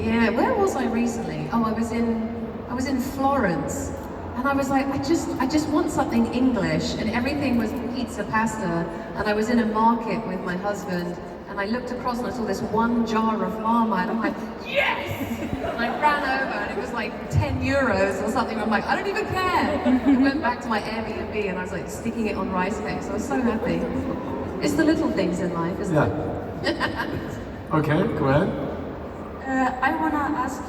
Yeah, where was I recently? Oh, I was in Florence, and I was like, I just want something English, and everything was pizza, pasta, and I was in a market with my husband, and I looked across and I saw this one jar of Marmite, and I'm like, yes! And I ran over, and it was like 10 euros or something. I'm like, I don't even care. I went back to my Airbnb, and I was like sticking it on rice cakes. I was so happy. It's the little things in life, isn't it? Okay, go ahead. I want to ask you,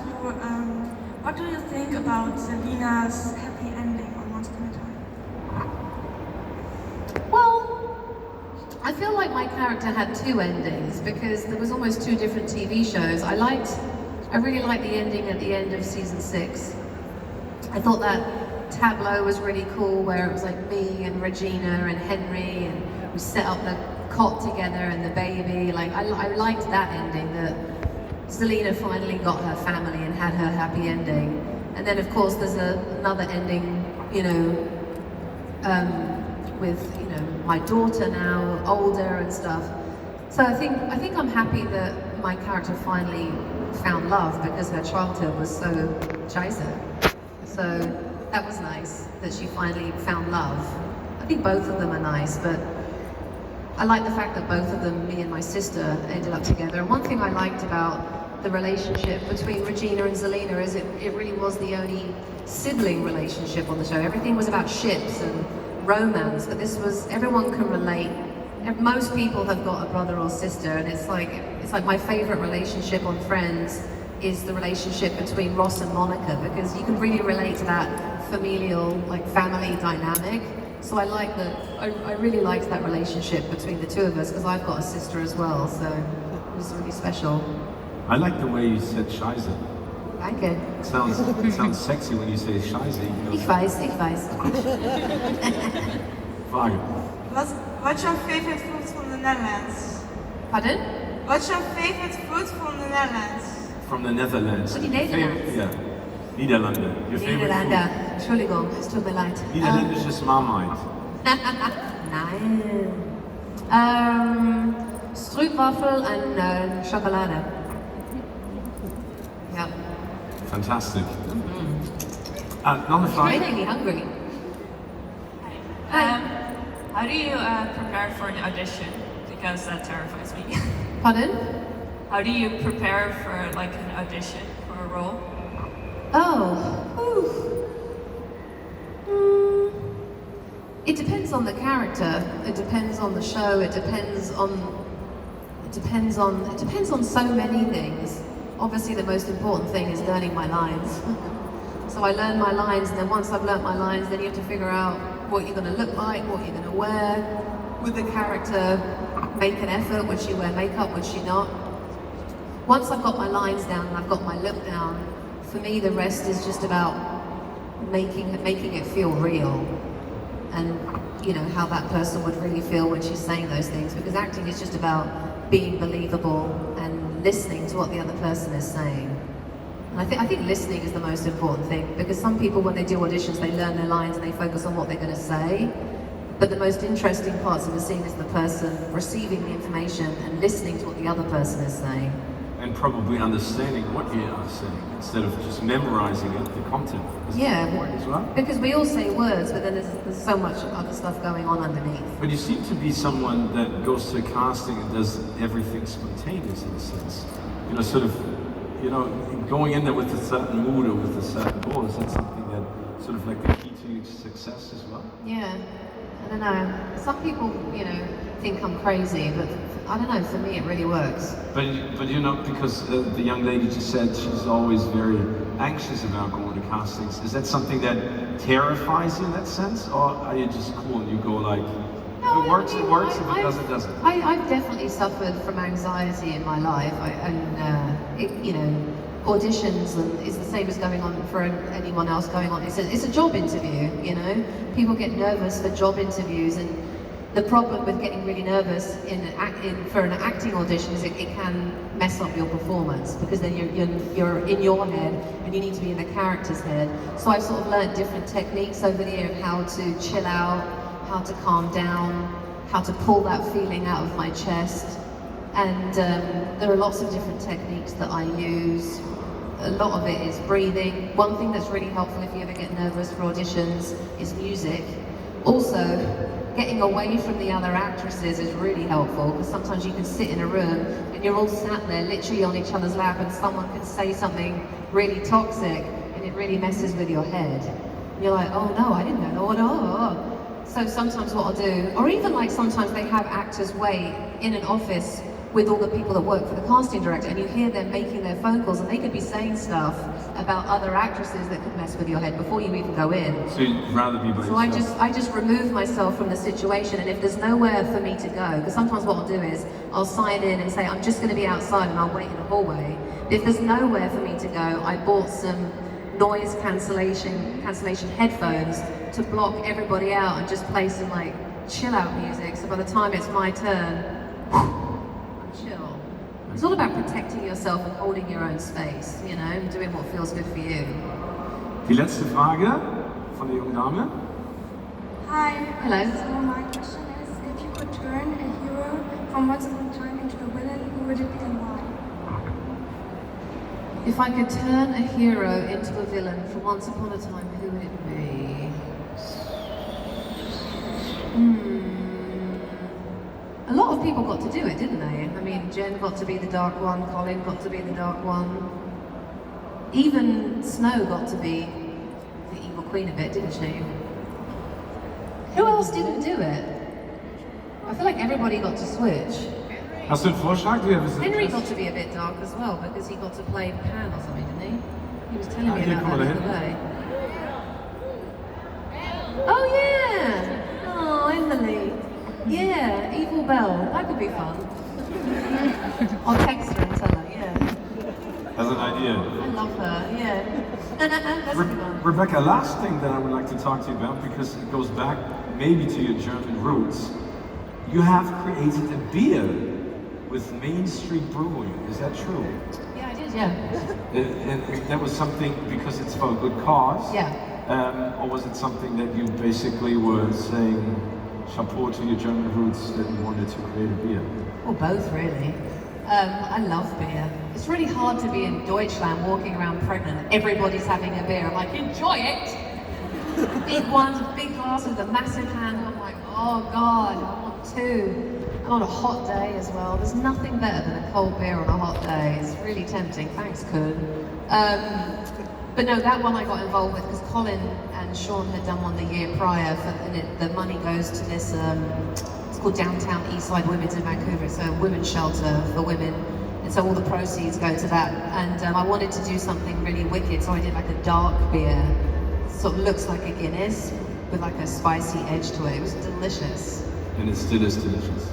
what do you think about Selina's happy ending on Once Upon a Time? Well, I feel like my character had two endings because there was almost two different TV shows. I really liked the ending at the end of season 6. I thought that tableau was really cool where it was like me and Regina and Henry, and we set up the cot together and the baby. Like I liked that ending, that Selina finally got her family and had her happy ending. And then of course there's another ending, you know, with, you know, my daughter now older and stuff. So I think I'm happy that my character finally found love because her childhood was so scheiße. So that was nice that she finally found love. I think both of them are nice, but I like the fact that both of them, me and my sister, ended up together. And one thing I liked about the relationship between Regina and Zelina is it really was the only sibling relationship on the show. Everything was about ships and romance, but this was, everyone can relate. Most people have got a brother or sister, and it's like my favorite relationship on Friends is the relationship between Ross and Monica, because you can really relate to that familial, like family dynamic. So I really liked that relationship between the two of us, because I've got a sister as well, so it was really special. I like the way you said Scheiße. Danke. It sounds sexy when you say Scheiße. Ich weiß. Frage. What's your favorite food from the Netherlands? Pardon? What's your favorite food from the Netherlands? From the Netherlands. Oh, die Nederlands. Yeah. Niederlande. Your favorite Niederlande. food? Entschuldigung, es tut mir leid. Niederländisches Marmite. Nein. Stroopwafel and Schokolade. Yeah. Fantastic. Another I'm Frage. really hungry. How do you prepare for the audition? Because that terrifies me. Pardon? How do you prepare for like an audition for a role? It depends on the character. It depends on the show. It depends on so many things. Obviously, the most important thing is learning my lines. So I learn my lines, and then once I've learnt my lines, then you have to figure out what you're going to look like, what you're going to wear. Would the character make an effort? Would she wear makeup? Would she not? Once I've got my lines down and I've got my look down, for me the rest is just about making it feel real, and you know how that person would really feel when she's saying those things. Because acting is just about being believable and listening to what the other person is saying. And I think listening is the most important thing, because some people, when they do auditions, they learn their lines and they focus on what they're going to say. But the most interesting parts of the scene is the person receiving the information and listening to what the other person is saying. And probably understanding what you are saying instead of just memorizing it, the content. Yeah, important as well. because we all say words, but then there's so much other stuff going on underneath. But you seem to be someone that goes to a casting and does everything spontaneous in a sense. You know, sort of, you know, going in there with a certain mood or with a certain goal. Is that something that sort of like the key to your success as well? Yeah, I don't know. Some people, you know, think I'm crazy, but I don't know, for me it really works. But you know, because the young lady just said she's always very anxious about going to castings. Is that something that terrifies you in that sense? Or are you just cool and you go like, if it works, it works, if it doesn't, it doesn't? I've definitely suffered from anxiety in my life, you know, auditions is the same as going on for anyone else going on. It's a job interview, you know. People get nervous for job interviews, and the problem with getting really nervous for an acting audition is it can mess up your performance, because then you're in your head and you need to be in the character's head. So I've sort of learned different techniques over the year of how to chill out, how to calm down, how to pull that feeling out of my chest, And there are lots of different techniques that I use. A lot of it is breathing. One thing that's really helpful if you ever get nervous for auditions is music. Also, getting away from the other actresses is really helpful, because sometimes you can sit in a room and you're all sat there literally on each other's lap and someone can say something really toxic and it really messes with your head. And you're like, oh no, I didn't know what, oh. So sometimes what I'll do, or even like sometimes they have actors wait in an office with all the people that work for the casting director, and you hear them making their phone calls and they could be saying stuff about other actresses that could mess with your head before you even go in. So you'd rather be by yourself? So I just remove myself from the situation, and if there's nowhere for me to go, because sometimes what I'll do is I'll sign in and say I'm just going to be outside and I'll wait in the hallway. If there's nowhere for me to go, I bought some noise cancellation headphones to block everybody out and just play some like chill out music, so by the time it's my turn, chill. It's all about protecting yourself and holding your own space, you know, and doing what feels good for you. Die letzte Frage von der jungen Dame. Hi. Hello. So my question is, if you could turn a hero from Once Upon a Time into a villain, who would it be and why? If I could turn a hero into a villain from Once Upon a Time, who would it be? A lot of people got to do it, didn't they? I mean, Jen got to be the Dark One, Colin got to be the Dark One. Even Snow got to be the evil queen a bit, didn't she? Who else didn't do it? I feel like everybody got to switch. Hast du einen Vorschlag? Do you have a Henry suggestion? got to be a bit dark as well, because he got to play Pan or something, didn't he? He was telling me here, about come that on, the other day. Oh yeah! Oh, Emily. Yeah, Evil Belle. That could be fun. I'll text her and tell her, yeah. As an idea. I love her, yeah. That's a good one. Rebecca, last thing that I would like to talk to you about, because it goes back maybe to your German roots. You have created a beer with Main Street Brewing. Is that true? Yeah, I did, yeah. And that was something because it's for a good cause? Yeah. Or was it something that you basically were saying chapeau to your German roots that you wanted to create a beer? Well, both really. I love beer. It's really hard to be in Deutschland walking around pregnant. Everybody's having a beer. I'm like, enjoy it! Big ones, big glass with a massive hand. I'm like, oh God, I want two. And on a hot day as well. There's nothing better than a cold beer on a hot day. It's really tempting. Thanks, Kuhn. But no, that one I got involved with because Colin and Sean had done one the year prior, and the money goes to this, it's called Downtown Eastside Women's in Vancouver. It's a women's shelter for women, and so all the proceeds go to that. And I wanted to do something really wicked, so I did like a dark beer. Sort of looks like a Guinness with like a spicy edge to it. It was delicious. And it still is delicious.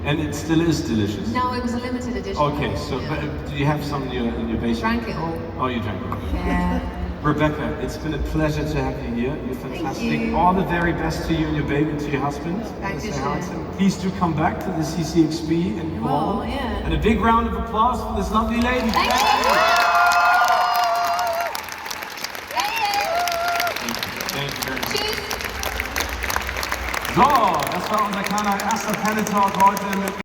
And it still is delicious. No, it was a limited edition. Okay, so yeah. but, do you have some in your basement? Drank it all. Oh, you drank it. Yeah. Rebecca, it's been a pleasure to have you here. You're fantastic. you. All the very best to you and your baby and to your husband. Thank you, Say hi Sharon. to them. Please do come back to the ccxp in Cologne. Oh, yeah. And a big round of applause for this lovely lady. Thank you. Thank you very much. Tschüss. So, das war unser kleiner erster Panel Talk heute mit